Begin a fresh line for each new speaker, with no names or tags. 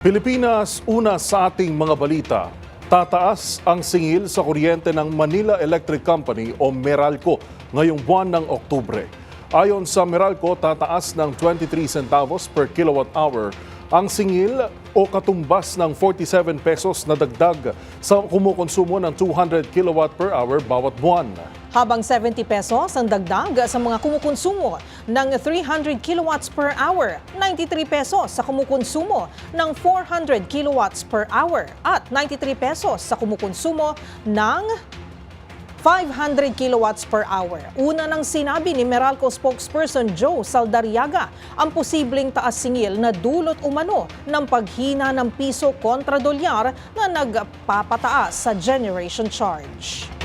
Pilipinas, una sa ating mga balita. Tataas ang singil sa kuryente ng Manila Electric Company o Meralco ngayong buwan ng Oktubre. Ayon sa Meralco, tataas ng 23 centavos per kilowatt hour ang singil o katumbas ng 47 pesos na dagdag sa kumukonsumo ng 200 kilowatt per hour bawat buwan.
Habang 70 pesos ang dagdag sa mga kumukonsumo ng 300 kilowatts per hour, 93 pesos sa kumukonsumo ng 400 kilowatts per hour at 93 pesos sa kumukonsumo ng 500 kilowatts per hour. Una nang sinabi ni Meralco spokesperson Joe Saldariaga ang posibleng taas singil na dulot umano ng paghina ng piso kontra dolyar na nagpapataas sa generation charge.